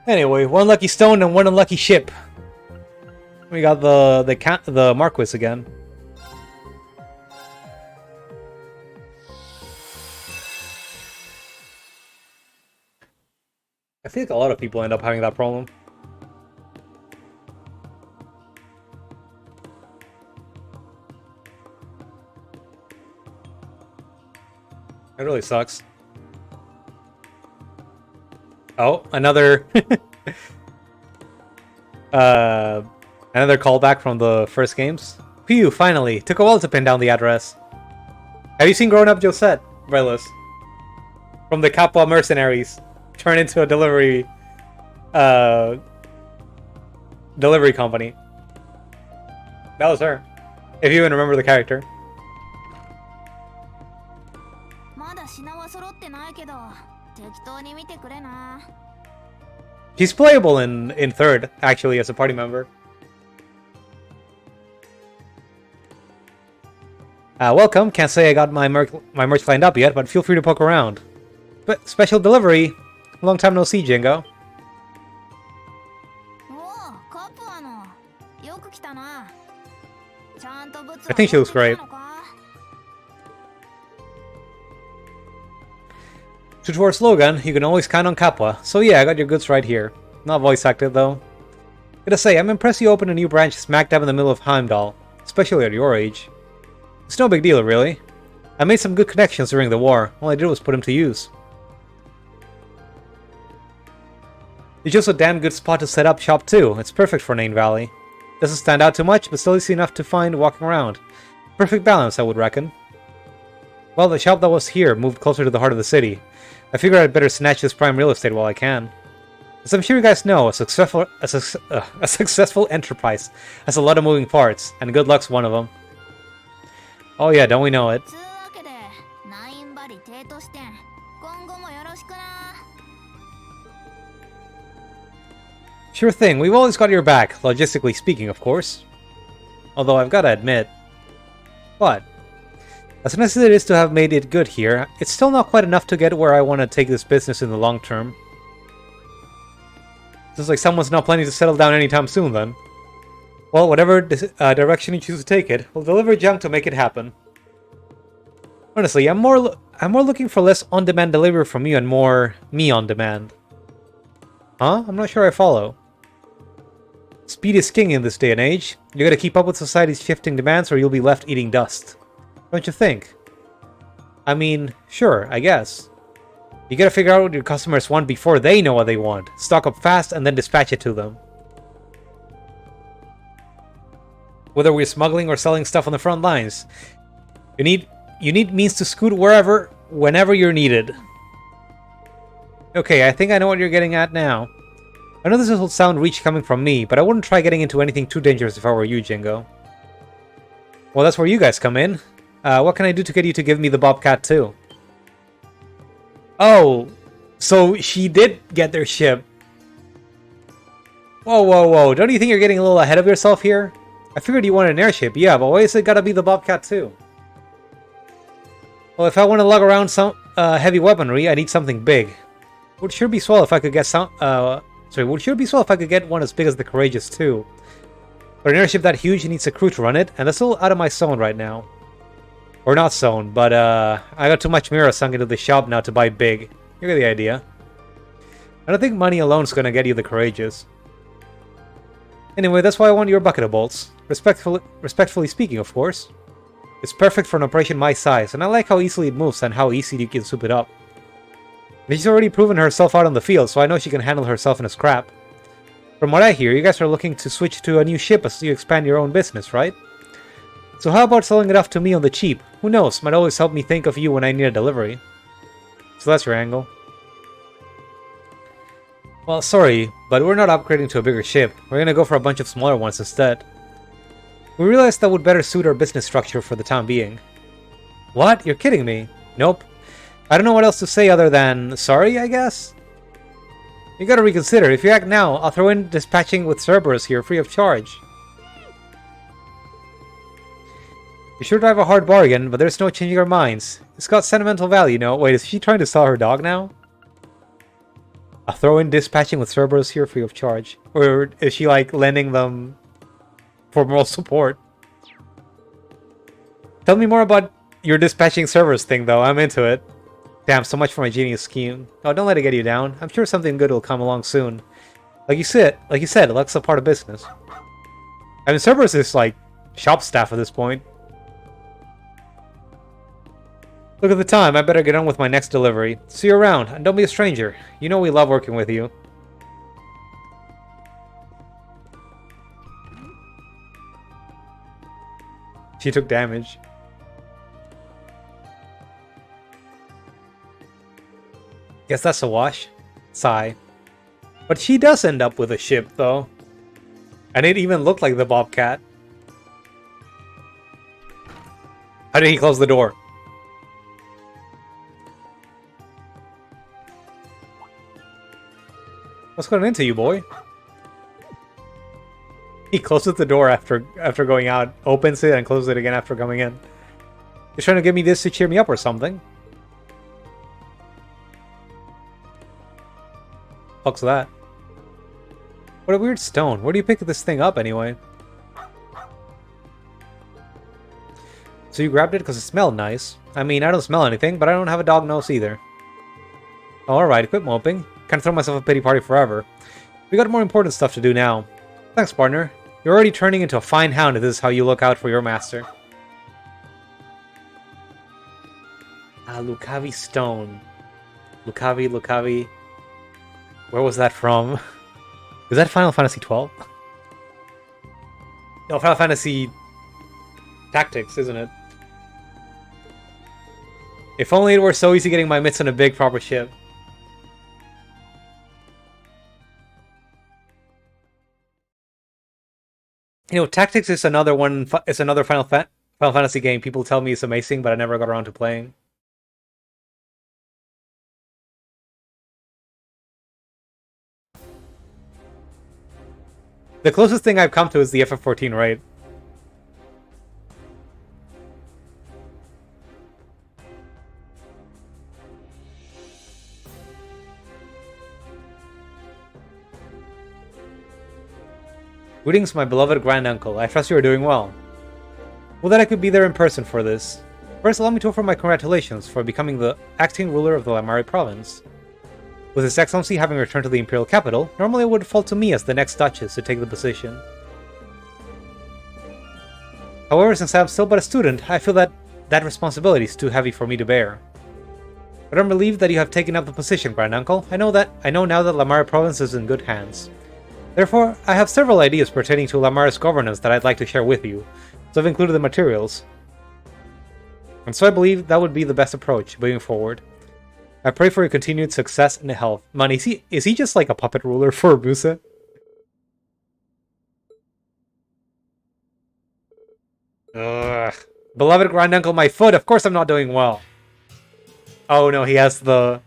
Anyway, one lucky stone and one unlucky ship. We got the Marquis again. I think a lot of people end up having that problem. It really sucks. Oh, another another callback from the first games. Phew, finally. Took a while to pin down the address. Have you seen Grown Up Josette, Brelis? From the Capua mercenaries. Turned into a delivery company. That was her. If you even remember the character. She's playable in third, actually, as a party member. Welcome. Can't say I got my merch lined up yet, but feel free to poke around. But special delivery. Long time no see, Jingo. I think she looks great. True to our slogan, you can always count on Capua. So yeah, I got your goods right here. Not voice acted though. Gotta say, I'm impressed you opened a new branch smack dab in the middle of Heimdall. Especially at your age. It's no big deal, really. I made some good connections during the war. All I did was put them to use. It's just a damn good spot to set up shop too. It's perfect for Nain Valley. Doesn't stand out too much, but still easy enough to find walking around. Perfect balance, I would reckon. Well, the shop that was here moved closer to the heart of the city. I figured I'd better snatch this prime real estate while I can. As I'm sure you guys know, a successful enterprise has a lot of moving parts, and good luck's one of them. Oh yeah, don't we know it? Sure thing, we've always got your back, logistically speaking, of course. Although I've gotta admit... What? As nice as it is to have made it good here, it's still not quite enough to get where I want to take this business in the long term. Seems like someone's not planning to settle down anytime soon, then. Well, whatever direction you choose to take it, we'll deliver junk to make it happen. Honestly, I'm more looking for less on-demand delivery from you and more me on-demand. Huh? I'm not sure I follow. Speed is king in this day and age. You gotta keep up with society's shifting demands or you'll be left eating dust. Don't you think? I mean, sure, I guess. You gotta figure out what your customers want before they know what they want. Stock up fast and then dispatch it to them. Whether we're smuggling or selling stuff on the front lines, you need means to scoot wherever, whenever you're needed. Okay, I think I know what you're getting at now. I know this will sound reach coming from me, but I wouldn't try getting into anything too dangerous if I were you, Jingo. Well, that's where you guys come in. What can I do to get you to give me the Bobcat too? Oh, so she did get their ship. Whoa, whoa, whoa. Don't you think you're getting a little ahead of yourself here? I figured you wanted an airship, yeah, but why is it gotta be the Bobcat too? Well, if I want to lug around some heavy weaponry, I need something big. Would sure be swell if I could get would sure be swell if I could get one as big as the Courageous too. But an airship that huge needs a crew to run it, and that's a little out of my zone right now. Or not zone, but I got too much mirror sunk into the shop now to buy big. You get the idea. I don't think money alone is gonna get you the Courageous. Anyway, that's why I want your bucket of bolts. Respectfully speaking, of course. It's perfect for an operation my size, and I like how easily it moves and how easy you can soup it up. And she's already proven herself out on the field, so I know she can handle herself in a scrap. From what I hear, you guys are looking to switch to a new ship as you expand your own business, right? So how about selling it off to me on the cheap? Who knows, might always help me think of you when I need a delivery. So that's your angle. Well, sorry, but we're not upgrading to a bigger ship. We're gonna go for a bunch of smaller ones instead. We realized that would better suit our business structure for the time being. What? You're kidding me? Nope. I don't know what else to say other than sorry, I guess? You gotta reconsider. If you act now, I'll throw in dispatching with Cerberus here free of charge. You sure drive a hard bargain, but there's no changing our minds. It's got sentimental value, no? Wait, is she trying to sell her dog now? A throw in dispatching with Cerberus here free of charge. Or is she like lending them for moral support? Tell me more about your dispatching Cerberus thing though, I'm into it. Damn, so much for my genius scheme. Oh, don't let it get you down. I'm sure something good will come along soon. Like you said, luck's a part of business. I mean, Cerberus is like shop staff at this point. Look at the time, I better get on with my next delivery. See you around, and don't be a stranger. You know we love working with you. She took damage. Guess that's a wash. Sigh. But she does end up with a ship, though. And it even looked like the Bobcat. How did he close the door? What's going into you, boy? He closes the door after going out, opens it, and closes it again after coming in. You're trying to give me this to cheer me up or something? Fuck's that? What a weird stone. Where do you pick this thing up anyway? So you grabbed it because it smelled nice. I mean, I don't smell anything, but I don't have a dog nose either. Alright, quit moping. Can't throw myself a pity party forever. We got more important stuff to do now. Thanks, partner. You're already turning into a fine hound if this is how you look out for your master. Ah, Lucavi Stone. Lucavi. Where was that from? Is that Final Fantasy 12? No, Final Fantasy Tactics, isn't it? If only it were so easy getting my mitts on a big proper ship. You know, Tactics is another one. It's another Final Fantasy game. People tell me it's amazing, but I never got around to playing. The closest thing I've come to is the FF14 raid. Greetings, my beloved granduncle. I trust you are doing well. Well, that I could be there in person for this. First, allow me to offer my congratulations for becoming the acting ruler of the Lamari province. With His Excellency having returned to the Imperial capital, normally it would fall to me as the next Duchess to take the position. However, since I am still but a student, I feel that that responsibility is too heavy for me to bear. But I'm relieved that you have taken up the position, granduncle. I know now that Lamari province is in good hands. Therefore, I have several ideas pertaining to Lamara's governance that I'd like to share with you, so I've included the materials. And so I believe that would be the best approach, moving forward. I pray for your continued success and health. Man, is he just like a puppet ruler for Musa? Ugh. Beloved granduncle, my foot! Of course I'm not doing well. Oh no, he has the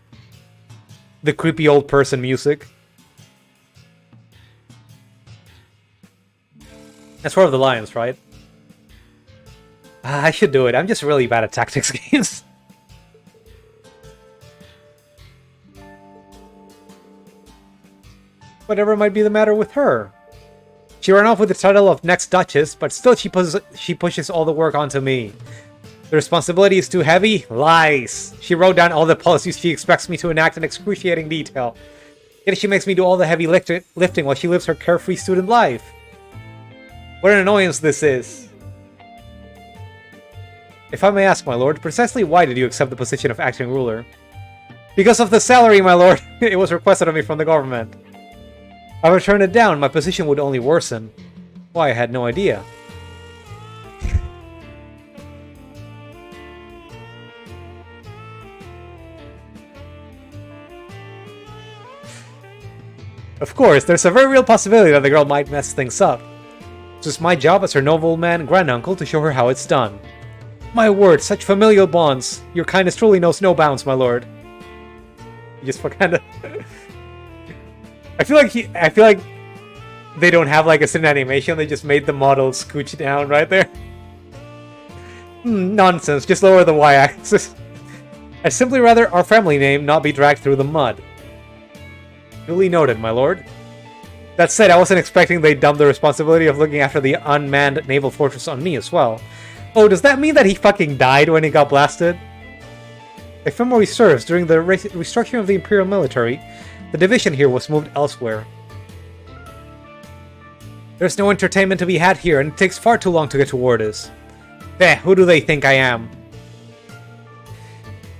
creepy old person music. That's War of the Lions, right? I should do it. I'm just really bad at tactics games. Whatever might be the matter with her. She ran off with the title of Next Duchess, but still she pushes all the work onto me. The responsibility is too heavy? Lies! She wrote down all the policies she expects me to enact in excruciating detail. Yet she makes me do all the heavy lifting while she lives her carefree student life. What an annoyance this is. If I may ask, my lord, precisely why did you accept the position of acting ruler? Because of the salary, my lord! It was requested of me from the government. If I would turn it down, my position would only worsen. Why, I had no idea. Of course, there's a very real possibility that the girl might mess things up. So it's my job as her nobleman granduncle to show her how it's done. My word, such familial bonds. Your kindness truly knows no bounds, my lord. Just for kind of... I feel like they don't have like a certain animation. They just made the model scooch down right there. Nonsense. Just lower the y-axis. I'd simply rather our family name not be dragged through the mud. Duly noted, my lord. That said, I wasn't expecting they'd dump the responsibility of looking after the unmanned naval fortress on me as well. Oh, does that mean that he fucking died when he got blasted? If memory serves, during the restructuring of the Imperial military, the division here was moved elsewhere. There's no entertainment to be had here, and it takes far too long to get to Wardis. Who do they think I am?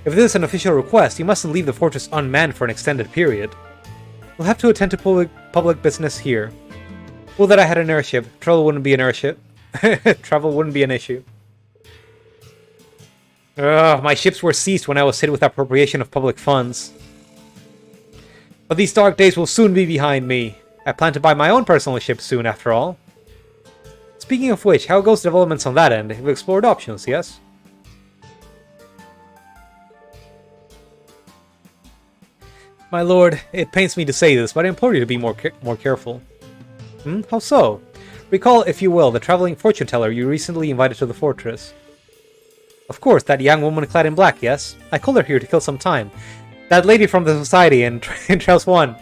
If this is an official request, you mustn't leave the fortress unmanned for an extended period. We'll have to attend to public business here. Well, that I had an airship. Travel wouldn't be an airship. Travel wouldn't be an issue. Ugh, my ships were seized when I was hit with appropriation of public funds. But these dark days will soon be behind me. I plan to buy my own personal ship soon, after all. Speaking of which, how goes developments on that end? You've explored options, yes? My lord, it pains me to say this, but I implore you to be more careful. How so? Recall, if you will, the traveling fortune teller you recently invited to the fortress. Of course, that young woman clad in black, yes? I called her here to kill some time. That lady from the society in Trails 1.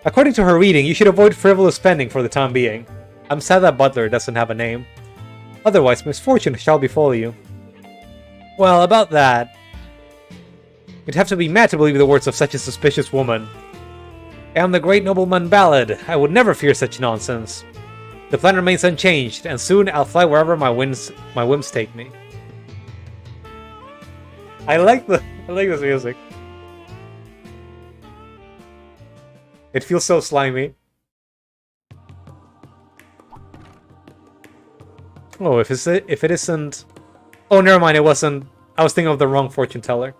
According to her reading, you should avoid frivolous spending for the time being. I'm sad that Butler doesn't have a name. Otherwise, misfortune shall befall you. Well, about that... You'd have to be mad to believe the words of such a suspicious woman. I am the great nobleman Ballad. I would never fear such nonsense. The plan remains unchanged, and soon I'll fly wherever my whims take me. I like this music. It feels so slimy. Oh, if it isn't... Oh, never mind, it wasn't... I was thinking of the wrong fortune teller.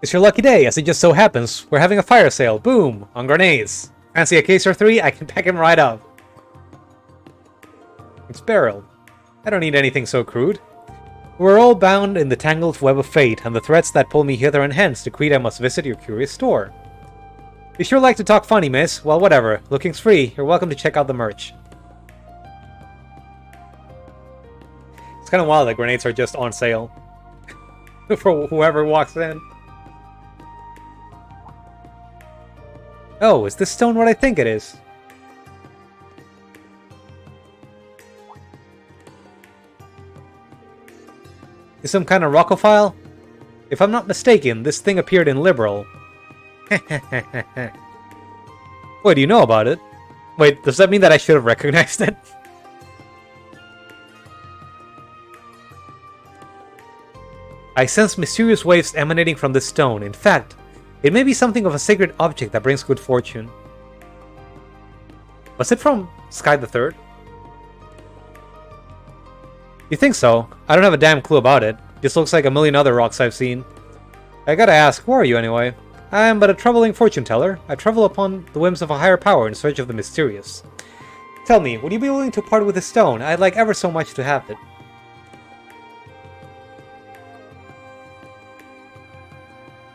It's your lucky day, as it just so happens. We're having a fire sale. Boom! On grenades. Fancy a case or three? I can pack him right up. It's barreled. I don't need anything so crude. We're all bound in the tangled web of fate, and the threads that pull me hither and hence decreed I must visit your curious store. You sure like to talk funny, miss? Well, whatever. Looking's free. You're welcome to check out the merch. It's kind of wild that grenades are just on sale. For whoever walks in. Oh, is this stone what I think it is? Is some kind of rockophile? If I'm not mistaken, this thing appeared in Liberal. Wait, do you know about it? Wait, does that mean that I should have recognized it? I sense mysterious waves emanating from this stone. In fact, it may be something of a sacred object that brings good fortune. Was it from Sky the Third? You think so? I don't have a damn clue about it. Just looks like a million other rocks I've seen. I gotta ask, who are you anyway? I am but a troubling fortune teller. I travel upon the whims of a higher power in search of the mysterious. Tell me, would you be willing to part with this stone? I'd like ever so much to have it.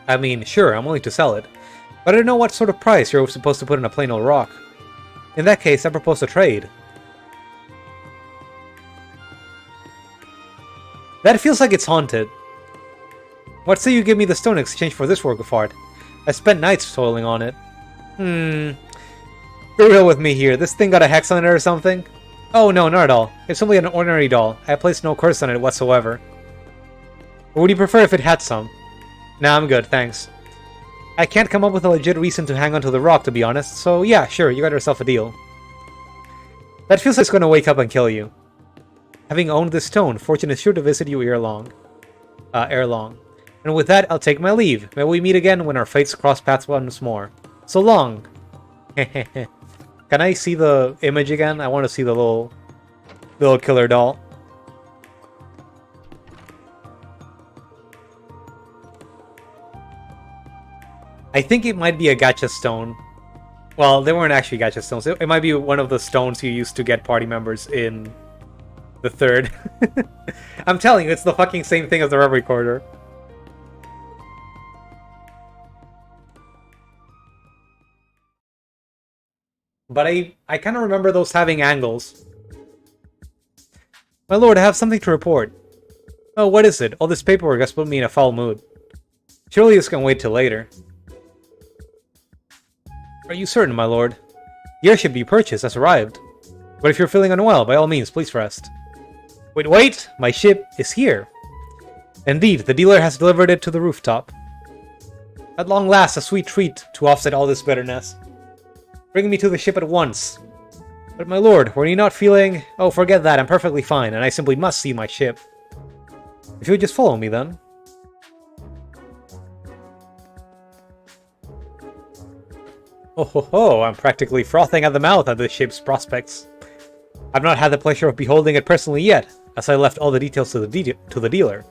I mean, sure, I'm willing to sell it. But I don't know what sort of price you're supposed to put on a plain old rock. In that case, I propose a trade. That feels like it's haunted. What say you give me the stone in exchange for this work of art? I spent nights toiling on it. Be real with me here. This thing got a hex on it or something? Oh no, not at all. It's simply an ordinary doll. I placed no curse on it whatsoever. Or would you prefer if it had some? Nah, I'm good, thanks. I can't come up with a legit reason to hang onto the rock, to be honest, so yeah, sure, you got yourself a deal. That feels like it's gonna wake up and kill you. Having owned this stone, fortune is sure to visit you ere long. And with that, I'll take my leave. May we meet again when our fates cross paths once more. So long! Can I see the image again? I want to see the little killer doll. I think it might be a gacha stone. Well, they weren't actually gacha stones. It might be one of the stones you used to get party members in the third. I'm telling you, it's the fucking same thing as the Reverie Corridor. But I kind of remember those having angles. My lord, I have something to report. Oh, what is it? All this paperwork has put me in a foul mood. Surely this can wait till later. Are you certain, my lord? The airship you purchased has arrived. But if you're feeling unwell, by all means, please rest. Wait! My ship is here. Indeed, the dealer has delivered it to the rooftop. At long last, a sweet treat to offset all this bitterness. Bring me to the ship at once. But my lord, were you not feeling... Oh, forget that, I'm perfectly fine, and I simply must see my ship. If you would just follow me, then. Oh ho ho, I'm practically frothing at the mouth at this ship's prospects. I've not had the pleasure of beholding it personally yet, as I left all the details to the dealer.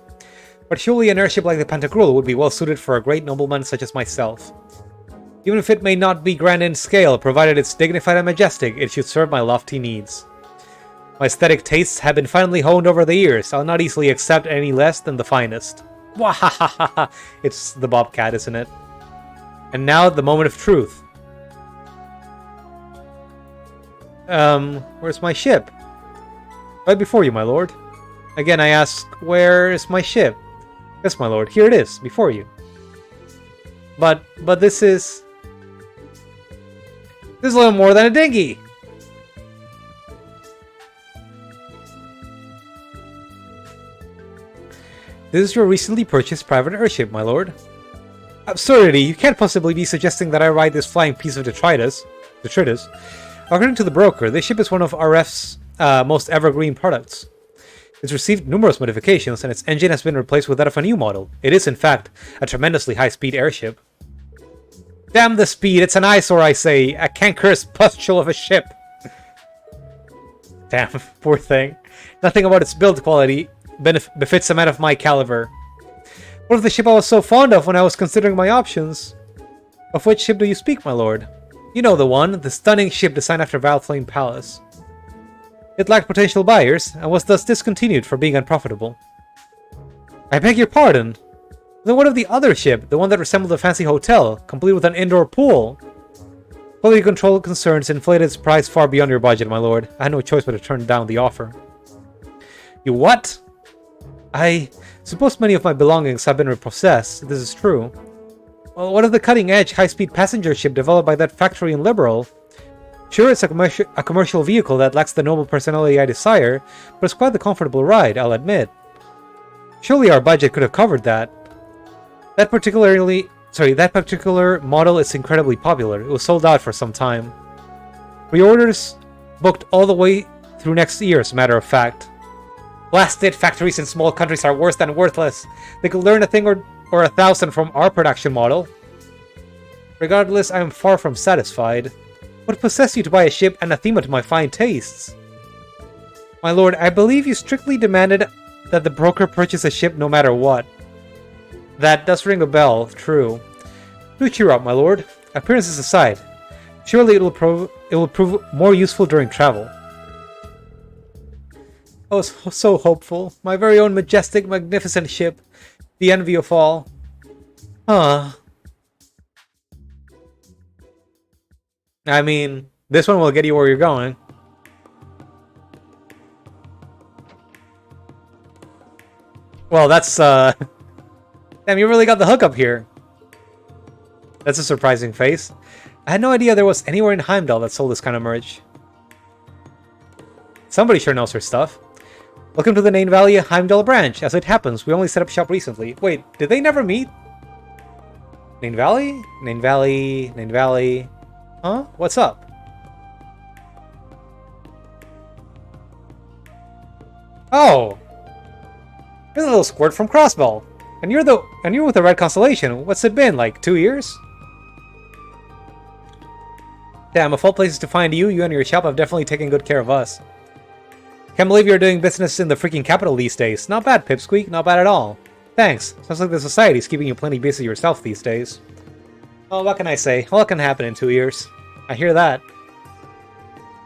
But surely an airship like the Pantagruel would be well suited for a great nobleman such as myself. Even if it may not be grand in scale, provided it's dignified and majestic, it should serve my lofty needs. My aesthetic tastes have been finely honed over the years. I'll not easily accept any less than the finest. Wahahaha! It's the Bobcat, isn't it? And now, the moment of truth. Where's my ship? Right before you, my lord. Again, I ask, where is my ship? Yes, my lord, here it is, before you. But this is... This is a little more than a dinghy! This is your recently purchased private airship, my lord. Absurdity! You can't possibly be suggesting that I ride this flying piece of detritus. According to the broker, this ship is one of RF's most evergreen products. It's received numerous modifications, and its engine has been replaced with that of a new model. It is, in fact, a tremendously high-speed airship. Damn the speed! It's an eyesore, I say! A cankerous pustule of a ship! Damn, poor thing. Nothing about its build quality befits a man of my caliber. What of the ship I was so fond of when I was considering my options? Of which ship do you speak, my lord? You know the one, the stunning ship designed after Valflame Palace. It lacked potential buyers, and was thus discontinued for being unprofitable. I beg your pardon? Then what of the other ship, the one that resembled a fancy hotel, complete with an indoor pool? Quality control concerns inflated its price far beyond your budget, my lord. I had no choice but to turn down the offer. You what? I suppose many of my belongings have been repossessed. This is true. Well, what of the cutting-edge, high-speed passenger ship developed by that factory in Liberal? Sure, it's a commercial vehicle that lacks the noble personality I desire, but it's quite the comfortable ride, I'll admit. Surely our budget could have covered that. That particular model is incredibly popular. It was sold out for some time. Reorders booked all the way through next year, as a matter of fact. Blasted factories in small countries are worse than worthless. They could learn a thing or 1,000 from our production model. Regardless, I am far from satisfied. What possessed you to buy a ship anathema to my fine tastes? My lord, I believe you strictly demanded that the broker purchase a ship no matter what. That does ring a bell, true. Do cheer up, my lord. Appearances aside, surely it will prove more useful during travel. Oh, so hopeful. My very own majestic, magnificent ship. The envy of all. Huh. I mean, this one will get you where you're going. Well, that's, Damn, you really got the hookup here. That's a surprising face. I had no idea there was anywhere in Heimdall that sold this kind of merch. Somebody sure knows her stuff. Welcome to the Nain Valley Heimdall branch. As it happens, we only set up shop recently. Wait, did they never meet? Nain Valley? Nain Valley... Nain Valley... Huh? What's up? Oh! There's a little squirt from Crossbell. And you're with the Red Constellation. What's it been, like 2 years? Damn, of all places to find you, you and your shop have definitely taken good care of us. Can't believe you're doing business in the freaking capital these days. Not bad, Pipsqueak. Not bad at all. Thanks. Sounds like the society's keeping you plenty busy yourself these days. Well, what can I say? What can happen in 2 years? I hear that.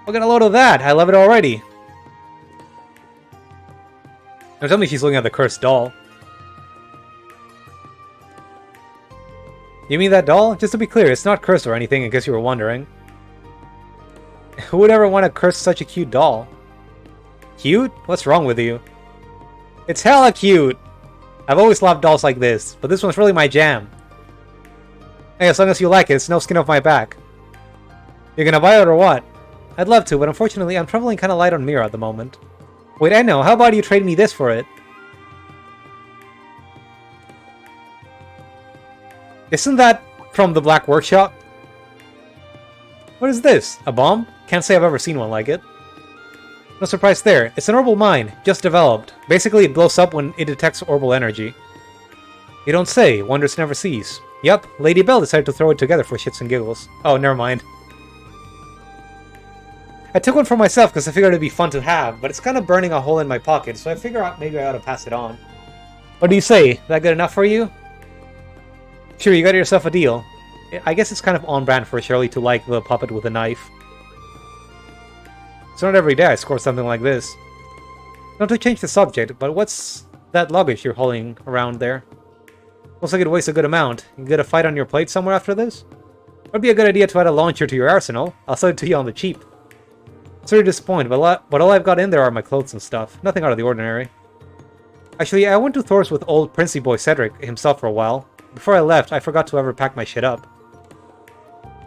Look at a load of that. I love it already. Now tell me she's looking at the cursed doll. You mean that doll? Just to be clear, it's not cursed or anything in case you were wondering. Who would ever want to curse such a cute doll? Cute? What's wrong with you? It's hella cute! I've always loved dolls like this, but this one's really my jam. Hey, as long as you like it, it's no skin off my back. You're gonna buy it or what? I'd love to, but unfortunately I'm traveling kinda light on Mira at the moment. Wait, I know, how about you trade me this for it? Isn't that from the Black Workshop? What is this? A bomb? Can't say I've ever seen one like it. No surprise there. It's an orbital mine, just developed. Basically, it blows up when it detects orbital energy. You don't say. Wonders never cease. Yep, Lady Belle decided to throw it together for shits and giggles. Oh, never mind. I took one for myself because I figured it'd be fun to have, but it's kind of burning a hole in my pocket, so I figure out maybe I ought to pass it on. What do you say? That good enough for you? Sure, you got yourself a deal. I guess it's kind of on brand for Shirley to like the puppet with a knife. It's not every day I score something like this. Not to change the subject, but what's that luggage you're hauling around there? Looks like it weighs a good amount. You get a fight on your plate somewhere after this? Would be a good idea to add a launcher to your arsenal. I'll sell it to you on the cheap. Sorry to disappoint, but all I've got in there are my clothes and stuff. Nothing out of the ordinary. Actually, I went to Thor's with old Princey boy Cedric himself for a while. Before I left, I forgot to ever pack my shit up.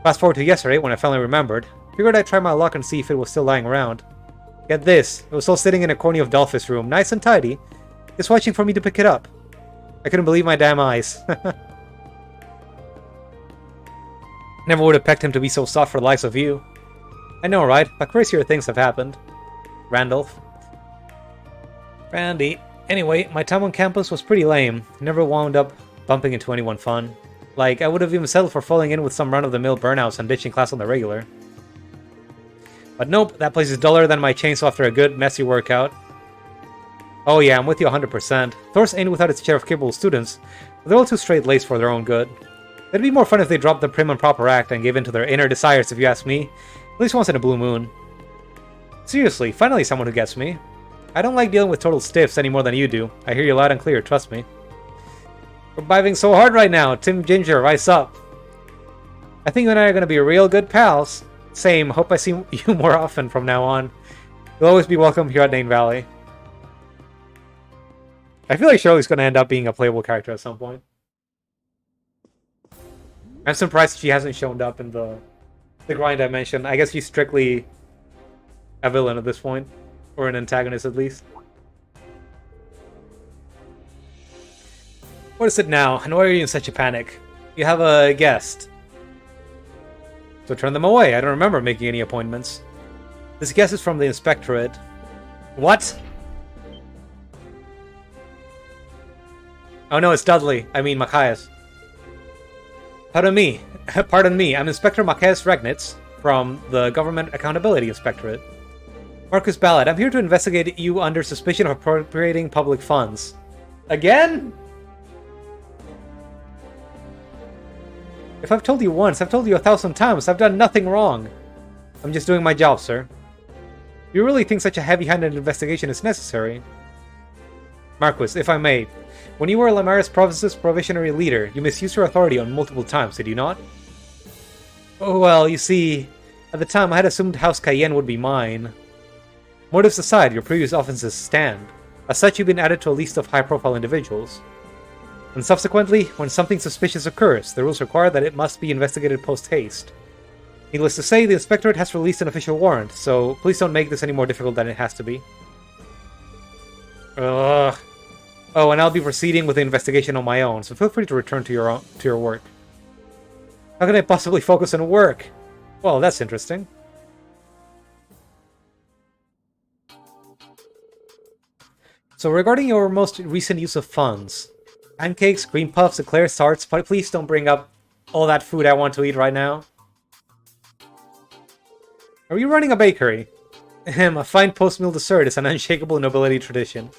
Fast forward to yesterday when I finally remembered. Figured I'd try my luck and see if it was still lying around. Get this, it was still sitting in a corner of Dolphus' room, nice and tidy, just watching for me to pick it up. I couldn't believe my damn eyes. Never would have pecked him to be so soft for the likes of you. I know, right? But crazier things have happened. Randolph. Randy. Anyway, my time on campus was pretty lame. Never wound up bumping into anyone fun. Like, I would have even settled for falling in with some run-of-the-mill burnouts and ditching class on the regular. But nope, that place is duller than my chainsaw after a good, messy workout. Oh yeah, I'm with you 100%. Thor's ain't without its share of capable students, but they're all too straight-laced for their own good. It'd be more fun if they dropped the prim and proper act and gave in to their inner desires, if you ask me. At least once in a blue moon. Seriously, finally someone who gets me. I don't like dealing with total stiffs any more than you do. I hear you loud and clear, trust me. We're vibing so hard right now, Tim Ginger, rise up. I think you and I are gonna be real good pals. Same, hope I see you more often from now on. You'll always be welcome here at Dane Valley. I feel like Shirley's gonna end up being a playable character at some point. I'm surprised she hasn't shown up in the grind I mentioned. I guess she's strictly a villain at this point. Or an antagonist at least. What is it now? And why are you in such a panic? You have a guest. So turn them away. I don't remember making any appointments. This guest is from the Inspectorate. What? Oh no, it's Dudley. I mean Machias. Pardon me. Pardon me. I'm Inspector Machias Regnitz from the Government Accountability Inspectorate. Marcus Ballard, I'm here to investigate you under suspicion of appropriating public funds. Again? If I've told you once, I've told you 1,000 times. I've done nothing wrong. I'm just doing my job, sir. You really think such a heavy-handed investigation is necessary? Marquis, if I may, when you were Lamaris Province's provisionary leader, you misused your authority on multiple times, did you not? Oh, well, you see, at the time I had assumed House Cayenne would be mine. Motives aside, your previous offenses stand. As such, you've been added to a list of high-profile individuals. And subsequently, when something suspicious occurs, the rules require that it must be investigated post-haste. Needless to say, the Inspectorate has released an official warrant, so please don't make this any more difficult than it has to be. Ugh. Oh, and I'll be proceeding with the investigation on my own, so feel free to return to your work. How can I possibly focus on work? Well, that's interesting. So regarding your most recent use of funds, pancakes, green puffs, eclairs, tarts, but please don't bring up all that food I want to eat right now. Are you running a bakery? A fine post-meal dessert is an unshakable nobility tradition.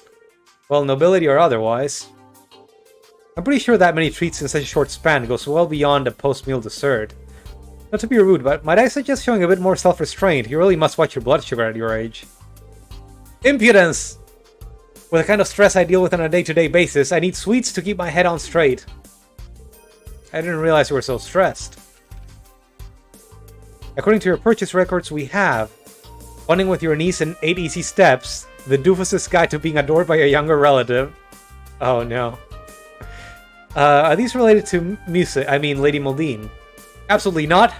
Well, nobility or otherwise. I'm pretty sure that many treats in such a short span goes well beyond a post-meal dessert. Not to be rude, but might I suggest showing a bit more self-restraint? You really must watch your blood sugar at your age. Impudence! With the kind of stress I deal with on a day-to-day basis, I need sweets to keep my head on straight. I didn't realize you were so stressed. According to your purchase records, we have bonding with your niece in 8 Easy Steps, the doofus's guide to being adored by a younger relative. Oh no. Are these related to Musa? I mean, Lady Moldine? Absolutely not.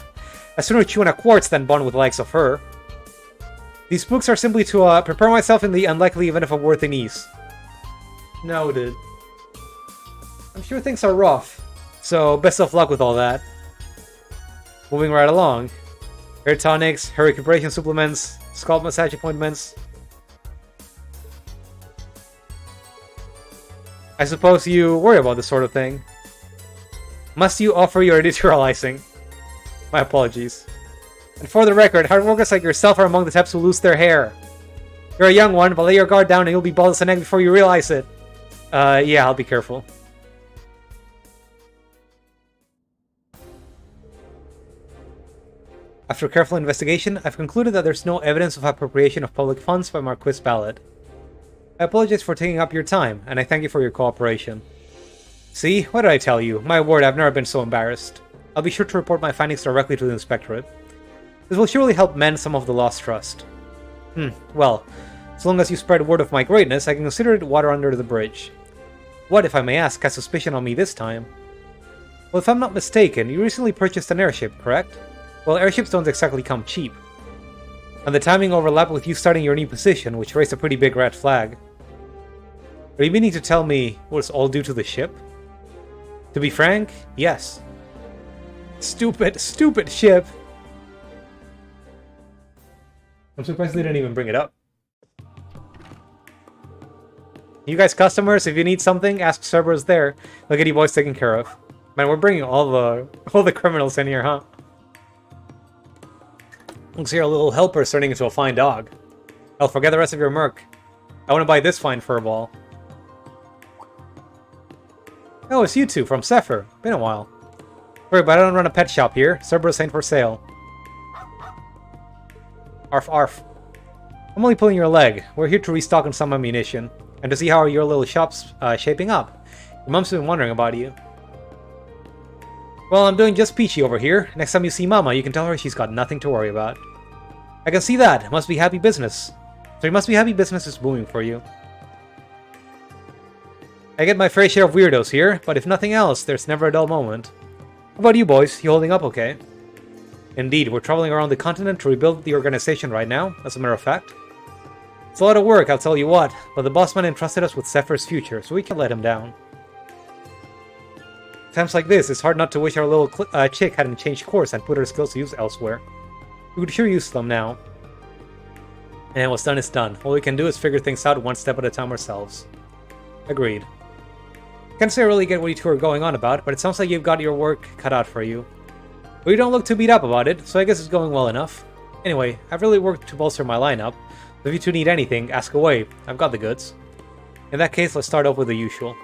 I'd sooner chew on a quartz than bond with the likes of her. These books are simply to prepare myself in the unlikely event of a worthy niece. Noted. I'm sure things are rough, so best of luck with all that. Moving right along. Hair tonics, hair recuperation supplements, scalp massage appointments. I suppose you worry about this sort of thing. Must you offer your editorializing? My apologies. And for the record, hard workers like yourself are among the types who lose their hair. You're a young one, but lay your guard down and you'll be bald as an egg before you realize it. Yeah, I'll be careful. After careful investigation, I've concluded that there's no evidence of appropriation of public funds by Marquis Ballot. I apologize for taking up your time, and I thank you for your cooperation. See? What did I tell you? My word, I've never been so embarrassed. I'll be sure to report my findings directly to the Inspectorate. This will surely help mend some of the lost trust. Well, as long as you spread word of my greatness, I can consider it water under the bridge. What, if I may ask, has suspicion on me this time? Well, if I'm not mistaken, you recently purchased an airship, correct? Well, airships don't exactly come cheap. And the timing overlapped with you starting your new position, which raised a pretty big red flag. Are you meaning to tell me it was all due to the ship? To be frank, yes. Stupid, stupid ship! I'm surprised they didn't even bring it up. You guys customers, if you need something, ask Cerberus there. They'll get you boys taken care of. Man, we're bringing all the criminals in here, huh? Looks like your little helper is turning into a fine dog. I'll forget the rest of your merc. I want to buy this fine furball. Oh, it's you two from Zephyr. Been a while. Sorry, but I don't run a pet shop here. Cerberus ain't for sale. Arf, arf. I'm only pulling your leg. We're here to restock on some ammunition. And to see how your little shop's shaping up. Your mom's been wondering about you. Well, I'm doing just peachy over here. Next time you see Mama, you can tell her she's got nothing to worry about. I can see that. Must be happy business. So it must be happy business is booming for you. I get my fair share of weirdos here, but if nothing else, there's never a dull moment. How about you boys? You holding up okay? Indeed, we're traveling around the continent to rebuild the organization right now, as a matter of fact. It's a lot of work, I'll tell you what, but the boss man entrusted us with Zephyr's future, so we can't let him down. Times like this, it's hard not to wish our little chick hadn't changed course and put her skills to use elsewhere. We could sure use them now. And what's done is done. All we can do is figure things out one step at a time ourselves. Agreed. Can't say I really get what you two are going on about, but it sounds like you've got your work cut out for you. But you don't look too beat up about it, so I guess it's going well enough. Anyway, I've really worked to bolster my lineup, so if you two need anything, ask away. I've got the goods. In that case, let's start off with the usual.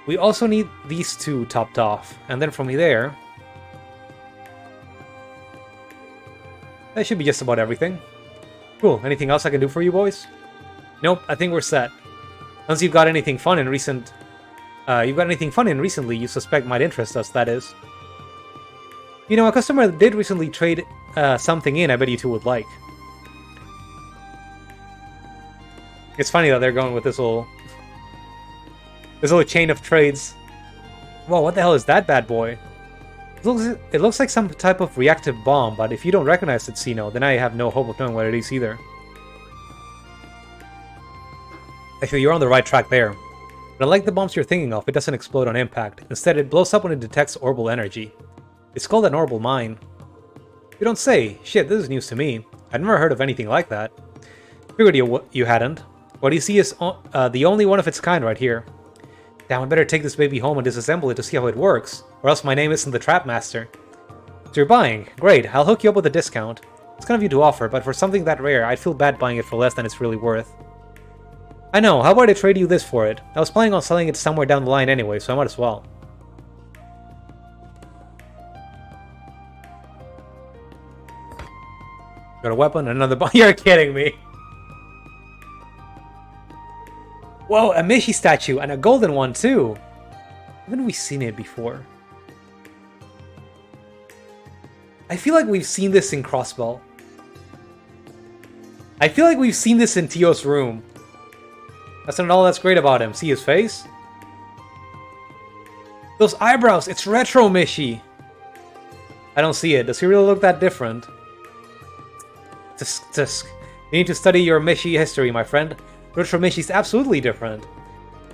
We also need these two topped off, and then from there... that should be just about everything. Cool, anything else I can do for you boys? Nope, I think we're set. Unless you've got anything fun in recently you suspect might interest us, that is. You know, a customer did recently trade something in I bet you two would like. It's funny that they're going with this little chain of trades. Whoa, what the hell is that bad boy? It looks like some type of reactive bomb, but if you don't recognize it, Sino, then I have no hope of knowing what it is either. Actually, you're on the right track there. But unlike the bombs you're thinking of, it doesn't explode on impact. Instead, it blows up when it detects orbital energy. It's called an orbital mine. You don't say. Shit, this is news to me. I'd never heard of anything like that. Figured you hadn't. What you see is the only one of its kind right here. Damn, I better take this baby home and disassemble it to see how it works, or else my name isn't the Trap Master. So you're buying? Great, I'll hook you up with a discount. It's kind of you to offer, but for something that rare, I'd feel bad buying it for less than it's really worth. I know, how about I trade you this for it? I was planning on selling it somewhere down the line anyway, so I might as well. Got a weapon, another bomb. You're kidding me! Whoa, a Mishi statue, and a golden one too! Haven't we seen it before? I feel like we've seen this in Crossbell. I feel like we've seen this in Tio's room. That's not all that's great about him. See his face? Those eyebrows! It's retro Mishi! I don't see it. Does he really look that different? Tisk. You need to study your Mishi history, my friend. Retro Mishi's absolutely different.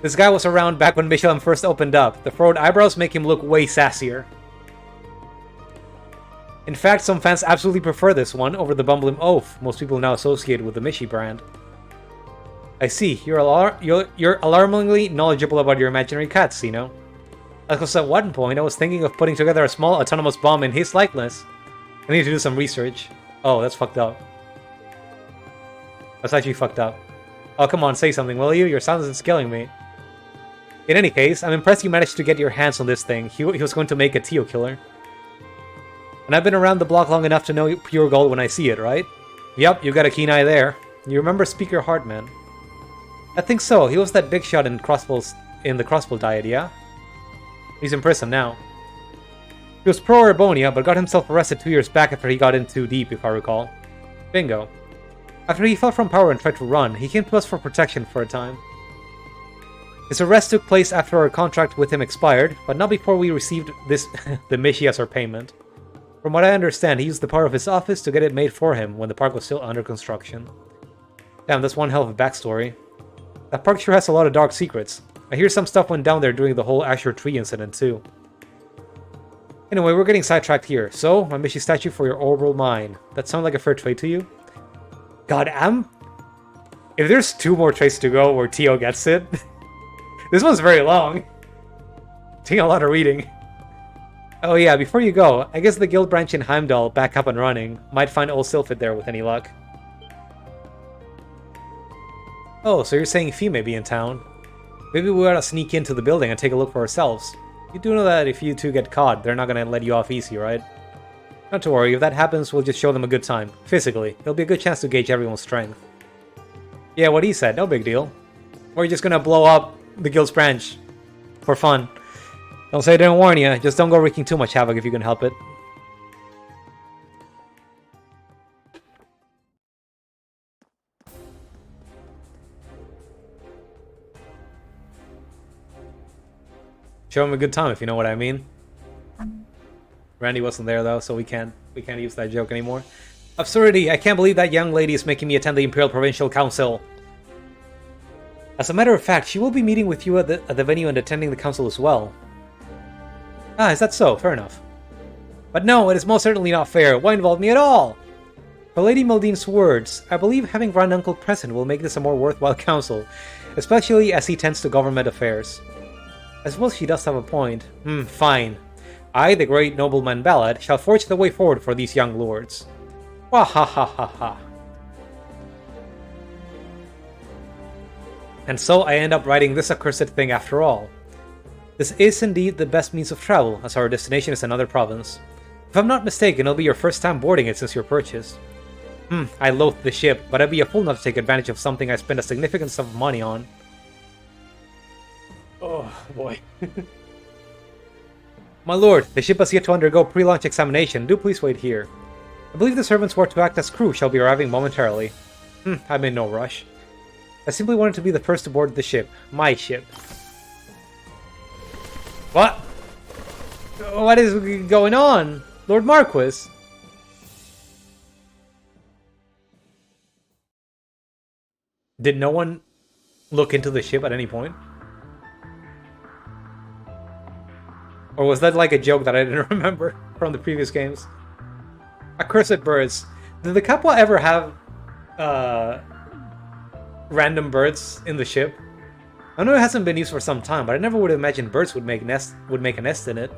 This guy was around back when Michelin first opened up. The furrowed eyebrows make him look way sassier. In fact, some fans absolutely prefer this one over the bumbling oaf most people now associate with the Mishi brand. I see. You're alarmingly knowledgeable about your imaginary cats, you know. Because at one point, I was thinking of putting together a small autonomous bomb in his likeness. I need to do some research. Oh, that's fucked up. That's actually fucked up. Oh, come on, say something, will you? Your sound isn't killing me. In any case, I'm impressed you managed to get your hands on this thing. He was going to make a Tio killer. And I've been around the block long enough to know pure gold when I see it, right? Yep, you got a keen eye there. You remember Speaker Hartman? I think so. He was that big shot in the crossbow diet, yeah? He's in prison now. He was pro-Urbonia, but got himself arrested 2 years back after he got in too deep, if I recall. Bingo. After he fell from power and tried to run, he came to us for protection for a time. His arrest took place after our contract with him expired, but not before we received the Mishi as our payment. From what I understand, he used the power of his office to get it made for him when the park was still under construction. Damn, that's one hell of a backstory. That park sure has a lot of dark secrets. I hear some stuff went down there during the whole Azure Tree incident too. Anyway, we're getting sidetracked here. So, my Mishi statue for your orbital mine. That sound like a fair trade to you? God, if there's 2 more trades to go where Tio gets it... This one's very long. Taking a lot of reading. Oh yeah, before you go, I guess the guild branch in Heimdall, back up and running, might find old Sylphid there with any luck. Oh, so you're saying Fee may be in town. Maybe we ought to sneak into the building and take a look for ourselves. You do know that if you two get caught, they're not gonna let you off easy, right? Not to worry, if that happens, we'll just show them a good time. Physically. It'll be a good chance to gauge everyone's strength. Yeah, what he said, no big deal. We're just gonna blow up the guild's branch. For fun. Don't say I didn't warn you, just don't go wreaking too much havoc if you can help it. Show him a good time if you know what I mean. Randy wasn't there though, so we can't use that joke anymore. Absurdity! I can't believe that young lady is making me attend the Imperial Provincial Council. As a matter of fact, she will be meeting with you at the venue and attending the council as well. Ah, is that so? Fair enough. But no, it is most certainly not fair. Why involve me at all? For Lady Maldine's words, I believe having Granduncle present will make this a more worthwhile council, especially as he tends to government affairs. I suppose she does have a point. Fine. I, the great nobleman Ballad, shall forge the way forward for these young lords. Wahahaha. And so I end up riding this accursed thing after all. This is indeed the best means of travel, as our destination is another province. If I'm not mistaken, it'll be your first time boarding it since your purchase. I loathe the ship, but I'd be a fool not to take advantage of something I spent a significant sum of money on. Oh, boy. My lord, the ship has yet to undergo pre-launch examination. Do please wait here. I believe the servants who are to act as crew shall be arriving momentarily. I'm in no rush. I simply wanted to be the first to board the ship. My ship. What? What is going on? Lord Marquis? Did no one look into the ship at any point? Or was that like a joke that I didn't remember from the previous games? Accursed birds. Did the Capua ever have random birds in the ship? I know it hasn't been used for some time, but I never would have imagined birds would make a nest in it.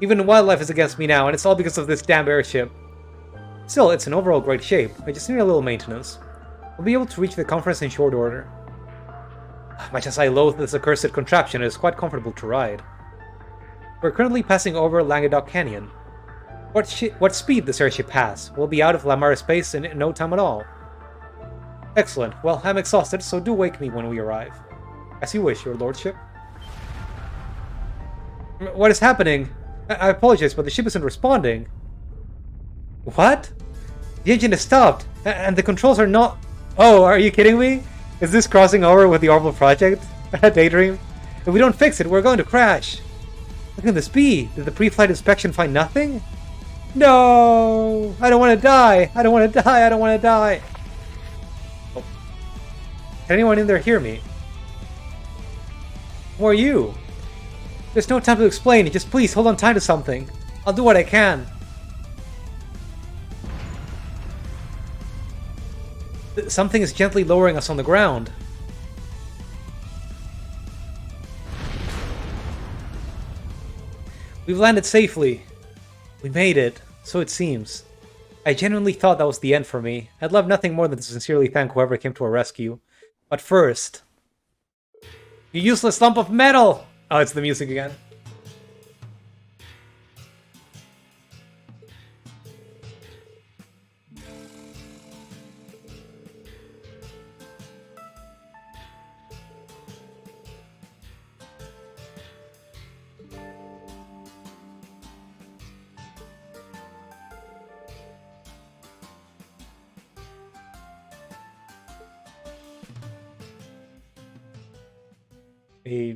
Even wildlife is against me now, and it's all because of this damn airship. Still, it's in overall great shape. I just need a little maintenance. We'll be able to reach the conference in short order. Much as I loathe this accursed contraption, it is quite comfortable to ride. We're currently passing over Languedoc Canyon. What speed this airship has? We'll be out of Lamar space in no time at all. Excellent. Well, I'm exhausted, so do wake me when we arrive. As you wish, your lordship. What is happening? I apologize, but the ship isn't responding. What? The engine is stopped, and the controls are not... Oh, are you kidding me? Is this crossing over with the Orbital Project? Daydream? If we don't fix it, we're going to crash. How can this be? Did the pre-flight inspection find nothing? No! I don't want to die! I don't want to die! I don't want to die! Oh. Can anyone in there hear me? Who are you? There's no time to explain. Just please hold on tight to something. I'll do what I can. Something is gently lowering us on the ground. We've landed safely. We made it, so it seems. I genuinely thought that was the end for me. I'd love nothing more than to sincerely thank whoever came to our rescue. But first... You useless lump of metal! Oh, it's the music again.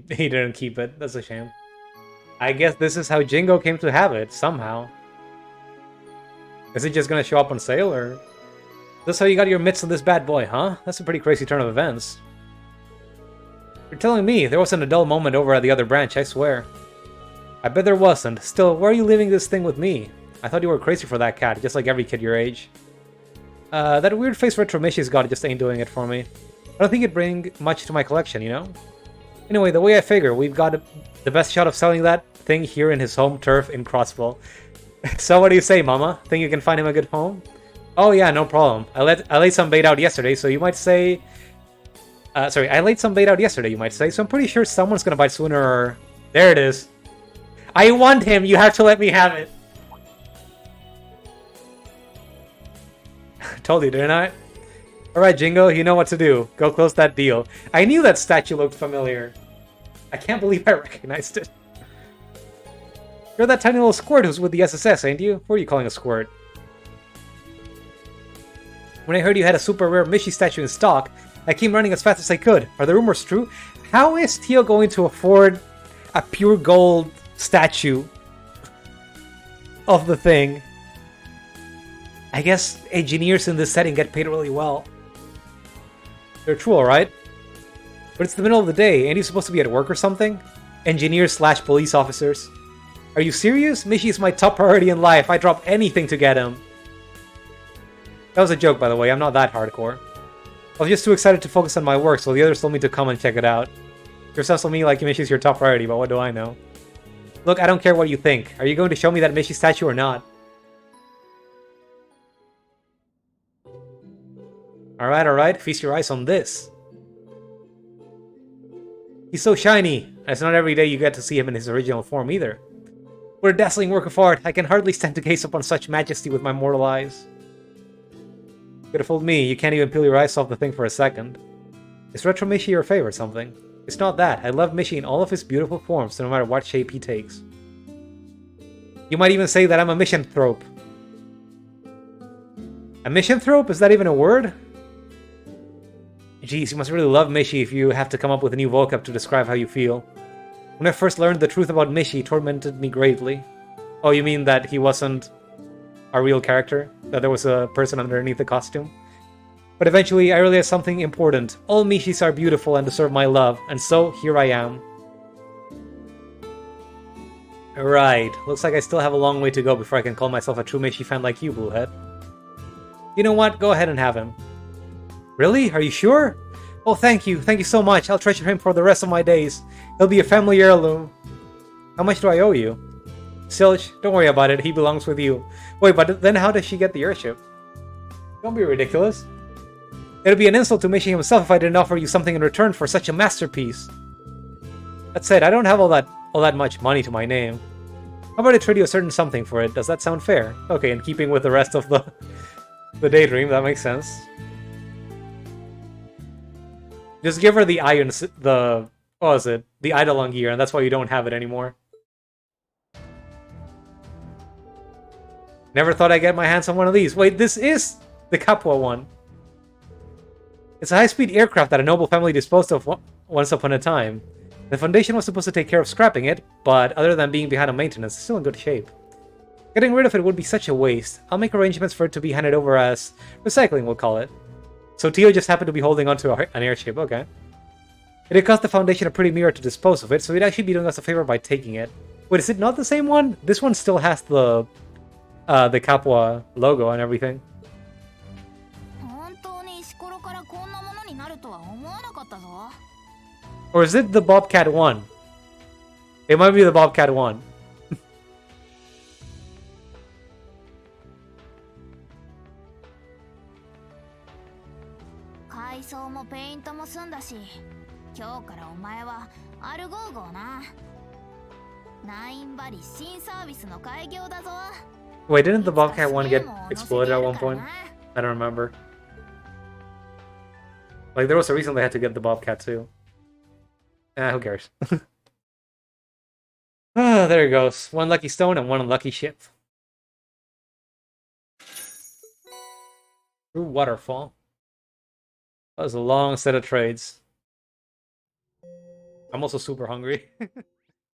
He didn't keep it. That's a shame. I guess this is how Jingo came to have it, somehow. Is it just gonna show up on sale, or... This how you got your mitts on this bad boy, huh? That's a pretty crazy turn of events. You're telling me there wasn't a dull moment over at the other branch, I swear. I bet there wasn't. Still, why are you leaving this thing with me? I thought you were crazy for that cat, just like every kid your age. That weird face Retro Mishy's got just ain't doing it for me. I don't think it'd bring much to my collection, you know? Anyway, the way I figure, we've got the best shot of selling that thing here in his home turf in Crossville. So what do you say, Mama? Think you can find him a good home? Oh yeah, no problem. I laid some bait out yesterday, so you might say... I laid some bait out yesterday, you might say, so I'm pretty sure someone's gonna bite sooner or... There it is. I want him! You have to let me have it! Told you, didn't I? Alright, Jingo, you know what to do. Go close that deal. I knew that statue looked familiar. I can't believe I recognized it. You're that tiny little squirt who's with the SSS, ain't you? What are you calling a squirt? When I heard you had a super rare Mishy statue in stock, I came running as fast as I could. Are the rumors true? How is Tio going to afford a pure gold statue of the thing? I guess engineers in this setting get paid really well. They're true, alright? But it's the middle of the day. Ain't you supposed to be at work or something? Engineers / police officers. Are you serious? Mishy is my top priority in life. I'd drop anything to get him. That was a joke, by the way. I'm not that hardcore. I was just too excited to focus on my work, so the others told me to come and check it out. Your sus told me like Mishy's your top priority, but what do I know? Look, I don't care what you think. Are you going to show me that Mishy statue or not? Alright, feast your eyes on this. He's so shiny, and it's not every day you get to see him in his original form either. What a dazzling work of art. I can hardly stand to gaze upon such majesty with my mortal eyes. Could have fooled me, you can't even peel your eyes off the thing for a second. Is Retro Mishy your favorite or something? It's not that. I love Mishy in all of his beautiful forms, no matter what shape he takes. You might even say that I'm a misanthrope. A misanthrope? Is that even a word? Jeez, you must really love Mishy if you have to come up with a new vocab to describe how you feel. When I first learned the truth about Mishy, it tormented me greatly. Oh, you mean that he wasn't a real character? That there was a person underneath the costume? But eventually, I realized something important. All Mishis are beautiful and deserve my love, and so, here I am. Right, looks like I still have a long way to go before I can call myself a true Mishy fan like you, Bluehead. You know what? Go ahead and have him. Really? Are you sure? Oh, thank you. Thank you so much. I'll treasure him for the rest of my days. He'll be a family heirloom. How much do I owe you? Silch, don't worry about it. He belongs with you. Wait, but then how does she get the airship? Don't be ridiculous. It'd be an insult to Mishy himself if I didn't offer you something in return for such a masterpiece. That said, I don't have all that much money to my name. How about I trade you a certain something for it? Does that sound fair? Okay, in keeping with the rest of the daydream, that makes sense. Just give her the iron, what was it? The Eidolon gear, and that's why you don't have it anymore. Never thought I'd get my hands on one of these. Wait, this is the Capua one. It's a high-speed aircraft that a noble family disposed of once upon a time. The Foundation was supposed to take care of scrapping it, but other than being behind on maintenance, it's still in good shape. Getting rid of it would be such a waste. I'll make arrangements for it to be handed over as recycling, we'll call it. So Tio just happened to be holding onto an airship, okay. It'd cost the Foundation a pretty mirror to dispose of it, so he'd actually be doing us a favor by taking it. Wait, is it not the same one? This one still has the Capua logo and everything. Or is it the Bobcat one? It might be the Bobcat one. Wait, didn't the Bobcat one get exploded at one point? I don't remember. Like, there was a reason they had to get the Bobcat too. Who cares? Ah, there it goes. One lucky stone and one unlucky ship. Through Waterfall. That was a long set of trades. I'm also super hungry.